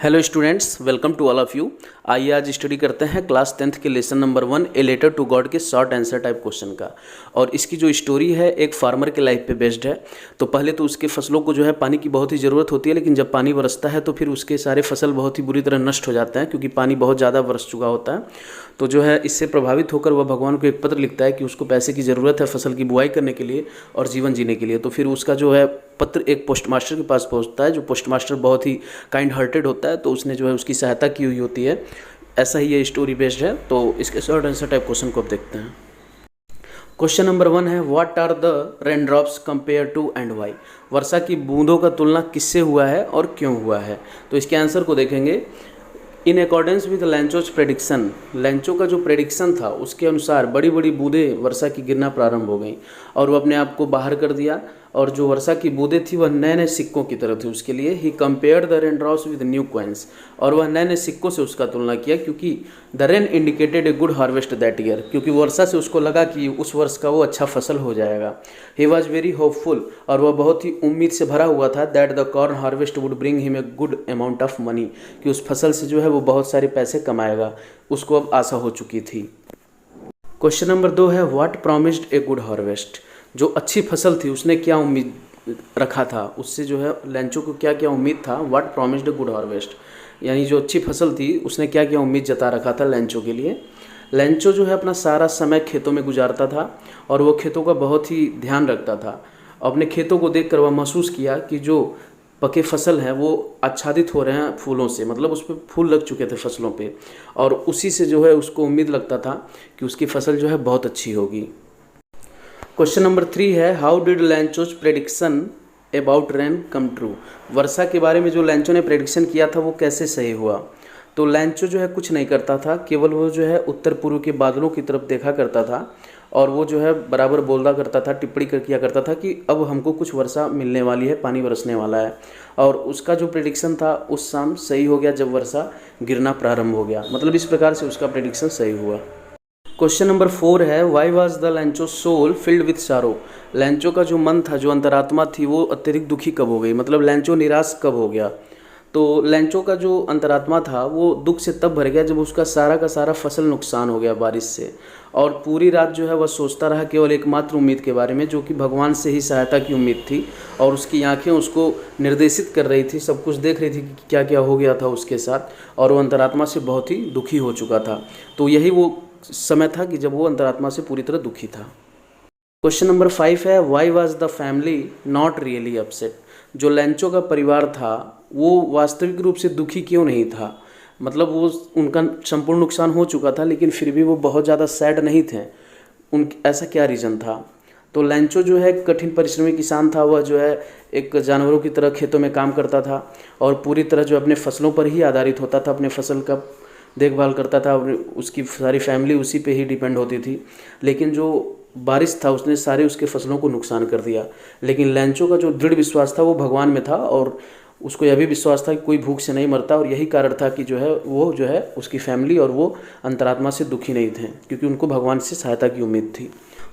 Hello students, welcome to all of you. आइए आज study करते हैं क्लास 10th के lesson number 1 a letter to God के शॉर्ट आंसर टाइप क्वेश्चन का। और इसकी जो स्टोरी है एक फार्मर के लाइफ पे बेस्ड है। तो पहले तो उसके फसलों को जो है पानी की बहुत ही ज़रूरत होती है, लेकिन जब पानी बरसता है तो फिर उसके सारे फसल बहुत ही बुरी तरह नष्ट हो जाते हैं क्योंकि पानी बहुत ज़्यादा बरस चुका होता है। तो जो है इससे प्रभावित होकर वह भगवान को एक पत्र लिखता है कि उसको पैसे की ज़रूरत है फसल की बुआई करने के लिए और जीवन जीने के लिए। तो फिर उसका जो है पत्र एक पोस्ट मास्टर के पास पहुंचता है, जो पोस्ट मास्टर बहुत ही काइंड हार्टेड होता है। तो उसने जो है उसकी सहायता की हुई होती है। ऐसा ही ये स्टोरी बेस्ड है। तो इसके शॉर्ट आंसर टाइप क्वेश्चन को अब देखते हैं। क्वेश्चन नंबर 1 है, what are the rain drops compare to and why. वर्षा की बूंदों का तुलना किससे हुआ है और क्यों हुआ है। तो इसके आंसर को देखेंगे। In accordance with Lencho's prediction, Lencho का जो प्रेडिक्शन था उसके अनुसार बड़ी बड़ी बूंदें वर्षा की गिरना प्रारंभ हो गई और वो अपने आप को बाहर कर दिया। और जो वर्षा की बूंदें थी वह नए नए सिक्कों की तरह थी। उसके लिए ही compared the rain drops with new coins, और वह नए नए सिक्कों से उसका तुलना किया क्योंकि the rain indicated a good harvest that year, क्योंकि वर्षा से उसको लगा कि उस वर्ष का वो अच्छा फसल हो जाएगा। ही वॉज वेरी होपफुल, और वह बहुत ही उम्मीद से भरा हुआ था that the corn harvest would bring him a good amount of money, कि उस फसल से जो है वो बहुत सारे पैसे कमाएगा। उसको अब आशा हो चुकी थी। क्वेश्चन नंबर 2 है, what promised a good harvest. जो अच्छी फसल थी उसने क्या उम्मीद रखा था, उससे जो है लेंचो को क्या क्या उम्मीद था। What promised a good harvest, यानी जो अच्छी फसल थी उसने क्या क्या उम्मीद जता रखा था लेंचो के लिए। लेंचो जो है अपना सारा समय खेतों में गुजारता था और वो खेतों का बहुत ही ध्यान रखता था। अपने खेतों को देखकर वह महसूस किया कि जो पके फसल हैं वो आच्छादित हो रहे हैं फूलों से, मतलब उस पर फूल लग चुके थे फसलों पे, और उसी से जो है उसको उम्मीद लगता था कि उसकी फसल जो है बहुत अच्छी होगी। क्वेश्चन नंबर 3 है, how did Lencho's prediction about rain come true. वर्षा के बारे में जो लेंचो ने प्रेडिक्शन किया था वो कैसे सही हुआ। तो लेंचो जो है कुछ नहीं करता था, केवल वो जो है उत्तर पूर्व के बादलों की तरफ देखा करता था और वो जो है बराबर बोलता करता था, टिप्पणी कर किया करता था कि अब हमको कुछ वर्षा मिलने वाली है, पानी बरसने वाला है। और उसका जो प्रेडिक्शन था उस शाम सही हो गया जब वर्षा गिरना प्रारंभ हो गया। मतलब इस प्रकार से उसका प्रेडिक्शन सही हुआ। क्वेश्चन नंबर 4 है, why was the Lencho soul filled with sorrow. Lencho का जो मन था, जो अंतरात्मा थी, वो अत्यधिक दुखी कब हो गई, मतलब लेंचो निराश कब हो गया। तो लेंचो का जो अंतरात्मा था वो दुख से तब भर गया जब उसका सारा का सारा फसल नुकसान हो गया बारिश से। और पूरी रात जो है वह सोचता रहा केवल एकमात्र उम्मीद के बारे में, जो कि भगवान से ही सहायता की उम्मीद थी। और उसकी आंखें उसको निर्देशित कर रही थी, सब कुछ देख रही थी कि क्या क्या हो गया था उसके साथ, और वो अंतरात्मा से बहुत ही दुखी हो चुका था। तो यही वो समय था कि जब वो अंतरात्मा से पूरी तरह दुखी था। क्वेश्चन नंबर 5 है, why was the family not really upset. जो लेंचो का परिवार था वो वास्तविक रूप से दुखी क्यों नहीं था, मतलब वो उनका संपूर्ण नुकसान हो चुका था लेकिन फिर भी वो बहुत ज़्यादा सैड नहीं थे। ऐसा क्या रीज़न था। तो लेंचो जो है कठिन परिश्रमी किसान था। वह जो है एक जानवरों की तरह खेतों में काम करता था और पूरी तरह जो अपने फसलों पर ही आधारित होता था, अपने फसल का देखभाल करता था, उसकी सारी फैमिली उसी पे ही डिपेंड होती थी। लेकिन जो बारिश था उसने सारे उसके फसलों को नुकसान कर दिया। लेकिन लेंचो का जो दृढ़ विश्वास था वो भगवान में था और उसको यह भी विश्वास था कि कोई भूख से नहीं मरता। और यही कारण था कि जो है वो जो है उसकी फैमिली और वो अंतरात्मा से दुखी नहीं थे क्योंकि उनको भगवान से सहायता की उम्मीद थी।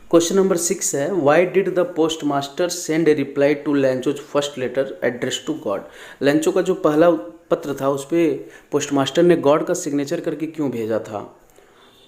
क्वेश्चन नंबर 6 है, why did the post master send a reply to Lencho's first letter address to God. Lencho का जो पहला पत्र था उस पर पोस्ट मास्टर ने गॉड का सिग्नेचर करके क्यों भेजा था।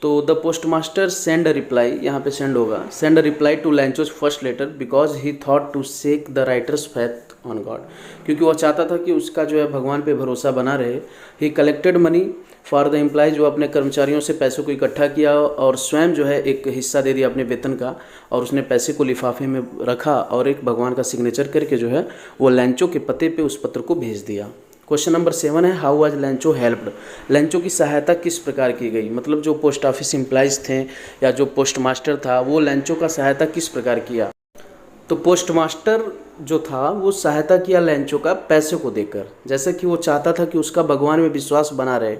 तो the post master send a reply, यहाँ पे सेंड होगा, send a reply to Lencho's first letter because he thought to shake the writer's faith on God, क्योंकि वह चाहता था कि उसका जो है भगवान पे भरोसा बना रहे। He collected money for the employ, जो अपने कर्मचारियों से पैसों को इकट्ठा किया और स्वयं जो है एक हिस्सा दे दिया अपने वेतन का, और उसने पैसे को लिफाफे में रखा और एक भगवान का सिग्नेचर करके जो है वो लेंचो के पते पे उस पत्र को भेज दिया। क्वेश्चन नंबर 7 है, how was Lencho helped. Lencho की सहायता किस प्रकार की गई, मतलब जो पोस्ट ऑफिस एम्प्लॉयज़ थे या जो पोस्ट मास्टर था वो लेंचो का सहायता किस प्रकार किया। तो पोस्ट मास्टर जो था वो सहायता किया लेंचो का पैसे को देकर, जैसे कि वो चाहता था कि उसका भगवान में विश्वास बना रहे,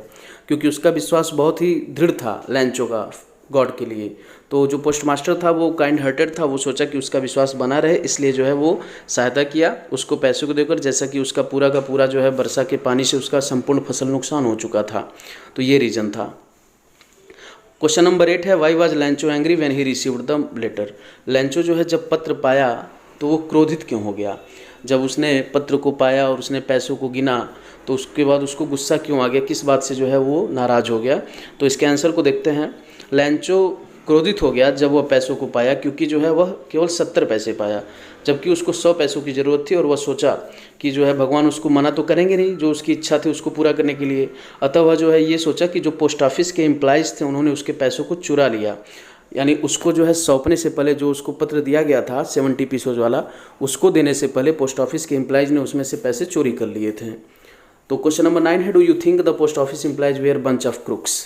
क्योंकि उसका विश्वास बहुत ही दृढ़ था लेंचो का गॉड के लिए। तो जो पोस्ट मास्टर था वो काइंड हार्टेड था, वो सोचा कि उसका विश्वास बना रहे, इसलिए जो है वो सहायता किया उसको पैसों को देकर, जैसा कि उसका पूरा का पूरा जो है वर्षा के पानी से उसका संपूर्ण फसल नुकसान हो चुका था। तो ये रीज़न था। क्वेश्चन नंबर 8 है, why was Lencho angry when he received the letter. Lencho जो है जब पत्र पाया तो वो क्रोधित क्यों हो गया। जब उसने पत्र को पाया और उसने पैसों को गिना तो उसके बाद उसको गुस्सा क्यों आ गया, किस बात से जो है वो नाराज़ हो गया। तो इसके आंसर को देखते हैं। लैंचो क्रोधित हो गया जब वह पैसों को पाया, क्योंकि जो है वह केवल 70 पैसे पाया, जबकि उसको 100 पैसों की ज़रूरत थी और वह सोचा कि जो है भगवान उसको मना तो करेंगे नहीं जो उसकी इच्छा थी उसको पूरा करने के लिए। अतः वह जो है ये सोचा कि जो पोस्ट ऑफिस के एम्प्लॉइज़ थे उन्होंने उसके पैसों को चुरा लिया, यानी उसको जो है सौंपने से पहले जो उसको पत्र दिया गया था 70 पीसोज वाला, उसको देने से पहले पोस्ट ऑफिस के एम्प्लॉइज़ ने उसमें से पैसे चोरी कर लिए थे। तो क्वेश्चन नंबर 9 है, do you think the post office employees were bunch of crooks?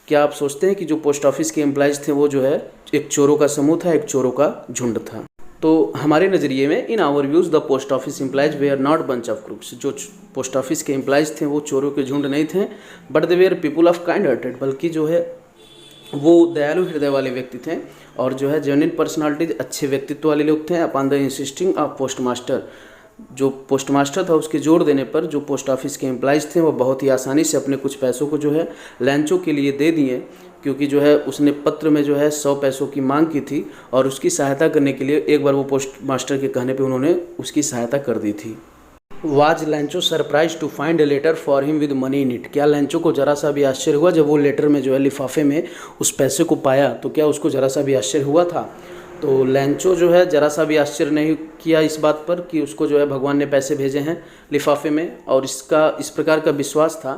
क्या आप सोचते हैं कि जो पोस्ट ऑफिस के एम्प्लॉइज थे वो जो है एक चोरों का समूह था, एक चोरों का झुंड था? तो हमारे नज़रिए में in our views the post office employees were not bunch of crooks. जो पोस्ट ऑफिस के एम्प्लॉइज थे वो चोरों के झुंड नहीं थे, but they were people of kind hearted, बल्कि जो है वो दयालु हृदय वाले व्यक्ति थे और जो है जेन्युइन पर्सनालिटीज, अच्छे व्यक्तित्व वाले लोग थे। Upon the insisting of post master, जो पोस्ट मास्टर था उसके जोर देने पर जो पोस्ट ऑफिस के एम्प्लॉइज़ थे वो बहुत ही आसानी से अपने कुछ पैसों को जो है लैंचो के लिए दे दिए, क्योंकि जो है उसने पत्र में जो है 100 पैसों की मांग की थी और उसकी सहायता करने के लिए एक बार वो पोस्ट मास्टर के कहने पे उन्होंने उसकी सहायता कर दी थी। Was Lencho surprise to find a letter for him with money in it? क्या लैंचो को ज़रा सा भी आश्चर्य हुआ जब वो लेटर में जो है लिफाफे में उस पैसे को पाया? तो क्या उसको ज़रा सा भी आश्चर्य हुआ था? तो लैंचो जो है ज़रा सा भी आश्चर्य नहीं किया इस बात पर कि उसको जो है भगवान ने पैसे भेजे हैं लिफाफे में, और इस प्रकार का विश्वास था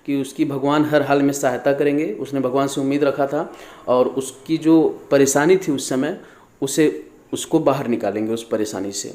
कि उसकी भगवान हर हाल में सहायता करेंगे। उसने भगवान से उम्मीद रखा था और उसकी जो परेशानी थी उस समय उसको बाहर निकालेंगे उस परेशानी से।